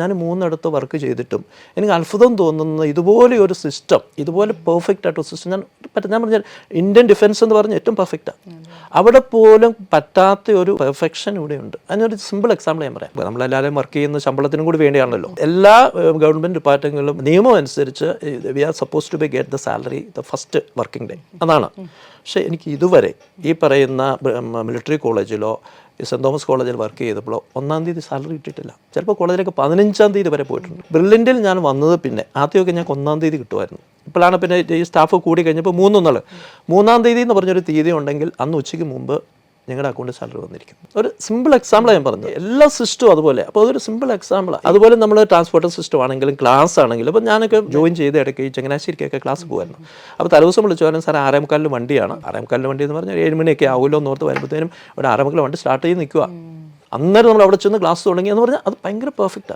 ഞാൻ 3 വർക്ക് ചെയ്തിട്ടും എനിക്ക് അത്ഭുതം തോന്നുന്ന ഇതുപോലെ ഒരു സിസ്റ്റം, ഇതുപോലെ പെർഫെക്റ്റ് ആയിട്ടൊരു സിസ്റ്റം ഞാൻ പറഞ്ഞാൽ ഇന്ത്യൻ ഡിഫൻസ് എന്ന് പറഞ്ഞാൽ ഏറ്റവും പെർഫെക്റ്റാണ്. അവിടെ പോലും പറ്റാത്ത ഒരു പെർഫെക്ഷൻ ഇവിടെയുണ്ട്. അതിനൊരു സിമ്പിൾ എക്സാമ്പിൾ ഞാൻ പറയാം. നമ്മളെല്ലാവരും വർക്ക് ചെയ്യുന്ന ശമ്പളത്തിനും കൂടി വേണ്ടിയാണല്ലോ. എല്ലാ ഗവൺമെൻറ് ഡിപ്പാർട്ട്മെൻറ്റുകളും നിയമം അനുസരിച്ച് we are supposed to be get the salary the first working day. അതാണ്. പക്ഷേ എനിക്ക് ഇതുവരെ ഈ പറയുന്ന മിലിറ്ററി കോളേജിലോ സെൻറ് തോമസ് കോളേജിൽ വർക്ക് ചെയ്തപ്പോഴോ 1-ാം തീയതി സാലറി കിട്ടിയിട്ടില്ല. ചിലപ്പോൾ കോളേജിലേക്ക് 15-ാം തീയതി വരെ പോയിട്ടുണ്ട്. ബ്രില്യൻറ്റിൽ ഞാൻ വന്നത് പിന്നെ ആദ്യമൊക്കെ ഞങ്ങൾക്ക് 1-ാം തീയതി കിട്ടുമായിരുന്നു. ഇപ്പോഴാണ് പിന്നെ ഈ സ്റ്റാഫ് കൂടി കഴിഞ്ഞപ്പോൾ 3-ാം തീയതി എന്ന് പറഞ്ഞൊരു തീയതി ഉണ്ടെങ്കിൽ അന്ന് ഉച്ചയ്ക്ക് മുമ്പ് ഞങ്ങളുടെ അക്കൗണ്ടിൽ സാലറി വന്നിരിക്കും. ഒരു സിമ്പിൾ എക്സാമ്പിൾ ഞാൻ പറഞ്ഞു. എല്ലാ സിസ്റ്റവും അതുപോലെ. അപ്പോൾ അതൊരു സിമ്പിൾ എക്സാമ്പിളാണ്. അതുപോലെ നമ്മൾ ട്രാൻസ്പോർട്ടർ സിസ്റ്റം ആണെങ്കിലും ക്ലാസ് ആണെങ്കിലും അപ്പോൾ ഞാനൊക്കെ ജോയിൻ ചെയ്ത ഇടയ്ക്ക് ഈ ചങ്ങനാശ്ശേരിക്കൊക്കെ ക്ലാസ് പോകുമായിരുന്നു. അപ്പോൾ തലേദിവസം വിളിച്ചു പറഞ്ഞു, സാർ 6:45 വണ്ടിയാണ്. 6:45 വണ്ടി എന്ന് പറഞ്ഞാൽ 7 മണിയൊക്കെ ആവുമല്ലോ എന്നോർത്ത് വരുമ്പോഴത്തേനും ഇവിടെ 6:45 വണ്ടി സ്റ്റാർട്ട് ചെയ്ത് നിൽക്കുക. അന്നേരം നമ്മൾ അവിടെ ചെന്ന് ക്ലാസ് തുടങ്ങി എന്ന് പറഞ്ഞാൽ അത് ഭയങ്കര പെർഫെക്റ്റാണ്.